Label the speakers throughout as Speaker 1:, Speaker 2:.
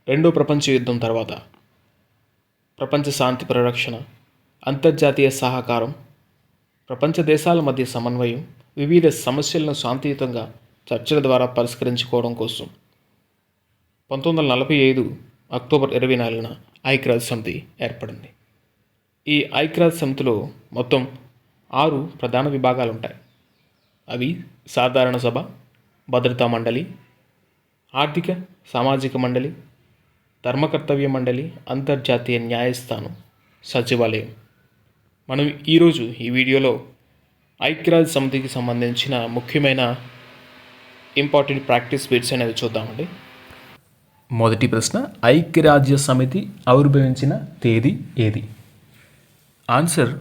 Speaker 1: రెండో ప్రపంచ యుద్ధం తర్వాత ప్రపంచ శాంతి పరిరక్షణ, అంతర్జాతీయ సహకారం, ప్రపంచ దేశాల మధ్య సమన్వయం, వివిధ సమస్యలను శాంతియుతంగా చర్చల ద్వారా పరిష్కరించుకోవడం కోసం 1945 అక్టోబర్ 24న ఐక్యరాజ్య సమితి ఏర్పడింది. ఈ ఐక్యరాజ్య సమితిలో మొత్తం 6 ప్రధాన విభాగాలు ఉంటాయి. అవి సాధారణ సభ, భద్రతా మండలి, ఆర్థిక సామాజిక మండలి, ధర్మకర్తవ్య మండలి, అంతర్జాతీయ న్యాయస్థానం, సచివాలయం. మనం ఈరోజు ఈ వీడియోలో ఐక్యరాజ్య సమితికి సంబంధించిన ముఖ్యమైన ఇంపార్టెంట్ ప్రాక్టీస్ బిట్స్ అనేవి చూద్దామండి. మొదటి ప్రశ్న, ఐక్యరాజ్య సమితి ఆవిర్భవించిన తేదీ ఏది? ఆన్సర్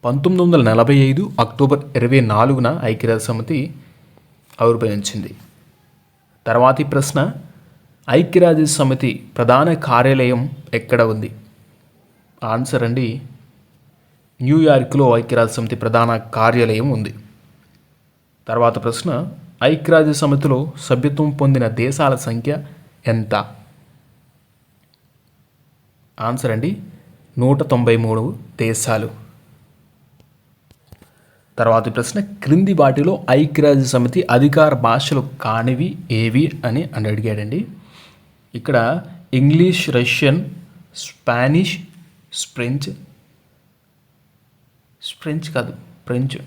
Speaker 1: 1945 అక్టోబర్ 24న ఐక్యరాజ్య సమితి ఆవిర్భవించింది. తర్వాతి ప్రశ్న, ఐక్యరాజ్య సమితి ప్రధాన కార్యాలయం ఎక్కడ ఉంది? ఆన్సర్ అండి, న్యూయార్క్లో ఐక్యరాజ్య సమితి ప్రధాన కార్యాలయం ఉంది. తర్వాత ప్రశ్న, ఐక్యరాజ్య సమితిలో సభ్యత్వం పొందిన దేశాల సంఖ్య ఎంత? ఆన్సర్ అండి, 193 దేశాలు. తర్వాతి ప్రశ్న, క్రింది వాటిలో ఐక్యరాజ్య సమితి అధికార భాషలు కానివి ఏవి అని అడిగాడండి. ఇక్కడ ఇంగ్లీష్, రష్యన్, స్పానిష్, ఫ్రెంచ్.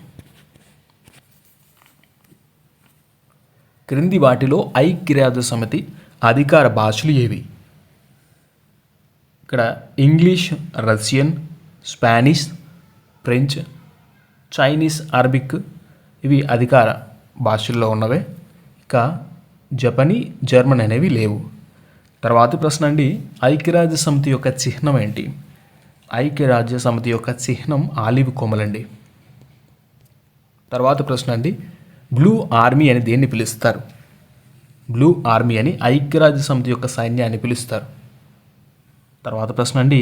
Speaker 1: క్రింది వాటిలో ఐక్యరాజ్య సమితి అధికార భాషలు ఏవి? ఇక్కడ English, Russian, Spanish, French, Chinese, Arabic ఇవి అధికార భాషల్లో ఉన్నవే. ఇక జపనీ, జర్మన్ అనేవి లేవు. తర్వాతి ప్రశ్న అండి, ఐక్యరాజ్య సమితి యొక్క చిహ్నం ఏంటి? ఐక్యరాజ్య సమితి యొక్క చిహ్నం ఆలివ్ కొమ్మలండి. తర్వాత ప్రశ్న అండి, బ్లూ ఆర్మీ అని దేన్ని పిలుస్తారు? బ్లూ ఆర్మీ అని ఐక్యరాజ్య సమితి యొక్క సైన్యాన్ని పిలుస్తారు. తర్వాత ప్రశ్న అండి,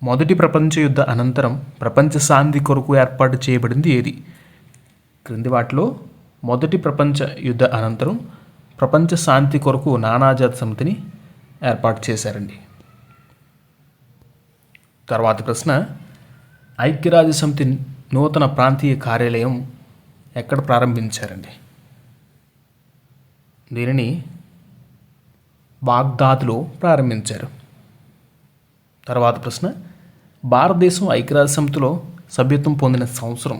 Speaker 1: మొదటి ప్రపంచ యుద్ధ అనంతరం ప్రపంచ శాంతి కొరకు ఏర్పాటు చేయబడింది ఏది? క్రింది వాటిలో మొదటి ప్రపంచ యుద్ధ అనంతరం ప్రపంచ శాంతి కొరకు నానాజాతి సమితిని ఏర్పాటు చేశారండి. తర్వాత ప్రశ్న, ఐక్యరాజ్య సమితి నూతన ప్రాంతీయ కార్యాలయం ఎక్కడ ప్రారంభించారండి? దీనిని బాగ్దాద్లో ప్రారంభించారు. తర్వాత ప్రశ్న, భారతదేశం ఐక్యరాజ్య సమితిలో సభ్యత్వం పొందిన సంవత్సరం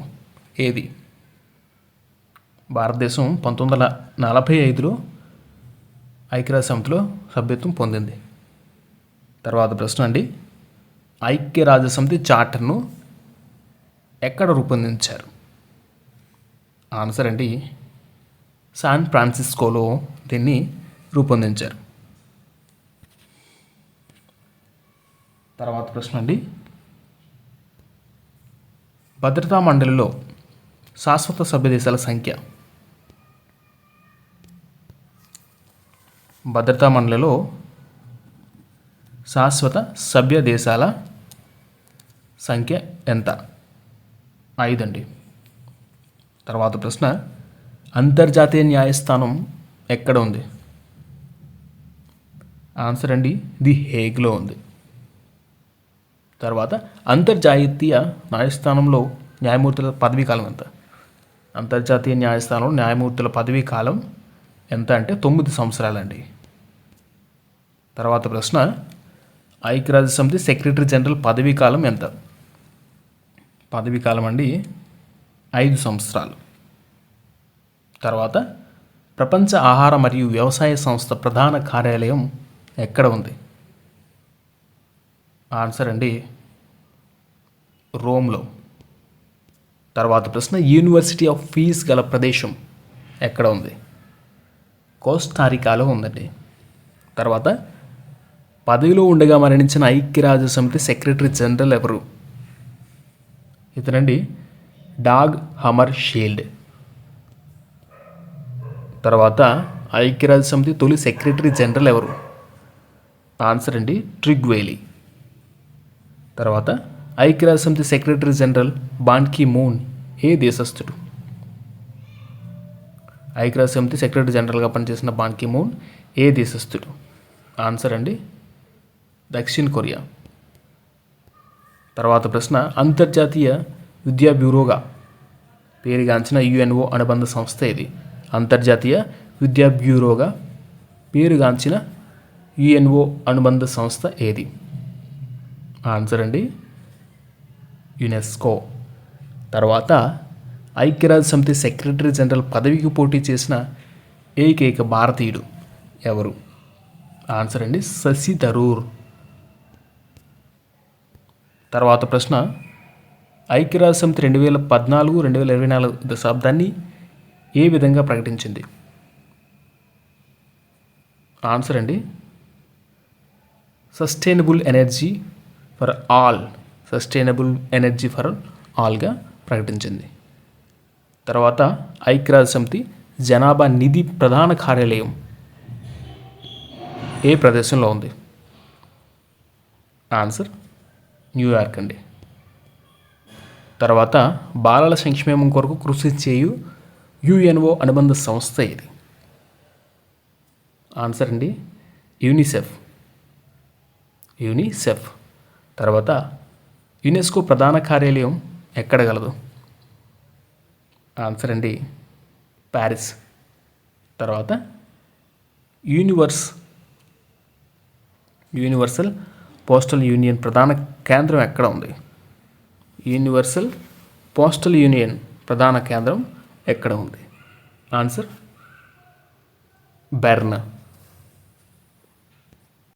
Speaker 1: ఏది? భారతదేశం 1945లో ఐక్యరాజ్య సమితిలో సభ్యత్వం పొందింది. తర్వాత ప్రశ్న అండి, ఐక్యరాజ్య సమితి చార్టర్ను ఎక్కడ రూపొందించారు? ఆన్సర్ అండి, శాన్ ఫ్రాన్సిస్కోలో దీన్ని రూపొందించారు. తర్వాత ప్రశ్న అండి, భద్రతా మండలిలో శాశ్వత సభ్య దేశాల సంఖ్య? భద్రతా మండలిలో శాశ్వత సభ్య దేశాల సంఖ్య ఎంత? 5 అండి. తర్వాత ప్రశ్న, అంతర్జాతీయ న్యాయస్థానం ఎక్కడ ఉంది? ఆన్సర్ అండి, ది హేగ్లో ఉంది. తర్వాత అంతర్జాతీయ న్యాయస్థానంలో న్యాయమూర్తుల పదవీ కాలం ఎంత? అంతర్జాతీయ న్యాయస్థానంలో న్యాయమూర్తుల పదవీ కాలం ఎంత అంటే 9 సంవత్సరాలండి. తర్వాత ప్రశ్న, ఐక్యరాజ్య సమితి సెక్రటరీ జనరల్ పదవీ కాలం ఎంత? పదవీ కాలం అండి 5 సంవత్సరాలు. తర్వాత ప్రపంచ ఆహార మరియు వ్యవసాయ సంస్థ ప్రధాన కార్యాలయం ఎక్కడ ఉంది? ఆన్సర్ అండి, రోమ్లో. తర్వాత ప్రశ్న, యూనివర్సిటీ ఆఫ్ పీస్ గల ప్రదేశం ఎక్కడ ఉంది? కోస్టారికాలో ఉందండి. తర్వాత పదవిలో ఉండగా మరణించిన ఐక్యరాజ్య సమితి సెక్రటరీ జనరల్ ఎవరు? ఇతనండి డాగ్ హమర్షీల్డ్. తర్వాత ఐక్యరాజ్య సమితి తొలి సెక్రటరీ జనరల్ ఎవరు? ఆన్సర్ అండి, ట్రిగ్వేలీ. తర్వాత ఐక్యరాజ్య సమితి secretary general Ban Ki Moon ఏ దేశస్థుడు? ఐక్యరాజ్య సమితి సెక్రటరీ జనరల్గా పనిచేసిన బాన్ కీ మూన్ ఏ దేశస్థుడు? ఆన్సర్ అండి దక్షిణ కొరియా. తర్వాత ప్రశ్న అంతర్జాతీయ విద్యా బ్యూరోగా పేరుగాంచిన యుఎన్ఓ అనుబంధ సంస్థ ఇది. అంతర్జాతీయ విద్యా బ్యూరోగా పేరుగాంచిన యుఎన్ఓ అనుబంధ సంస్థ ఏది? ఆన్సర్ అండి యునెస్కో. తర్వాత ఐక్యరాజ్య సమితి సెక్రటరీ జనరల్ పదవికి పోటీ చేసిన ఏకైక భారతీయుడు ఎవరు? ఆన్సర్ అండి శశి థరూర్. తర్వాత ప్రశ్న ఐక్యరాజ్య సమితి 2014-2024 దశాబ్దాన్ని ఏ విధంగా ప్రకటించింది? ఆన్సర్ అండి sustainable energy for all, sustainable energy for ఆల్గా ప్రకటించింది. తర్వాత ఐక్యరాజ్య సమితి జనాభా నిధి ప్రధాన కార్యాలయం ఏ ప్రదేశంలో ఉంది? ఆన్సర్ న్యూయార్క్ అండి. తర్వాత బాలల సంక్షేమం కొరకు కృషి చేయు యుఎన్ఓ అనుబంధ సంస్థ ఇది? ఆన్సర్ అండి యూనిసెఫ్. యూనిసెఫ్. తర్వాత యునెస్కో ప్రధాన కార్యాలయం ఎక్కడ గలదు? ఆన్సర్ అండి ప్యారిస్. తర్వాత యూనివర్సల్ పోస్టల్ యూనియన్ ప్రధాన కేంద్రం ఎక్కడ ఉంది? యూనివర్సల్ పోస్టల్ యూనియన్ ప్రధాన కేంద్రం ఎక్కడ ఉంది? Answer Bern.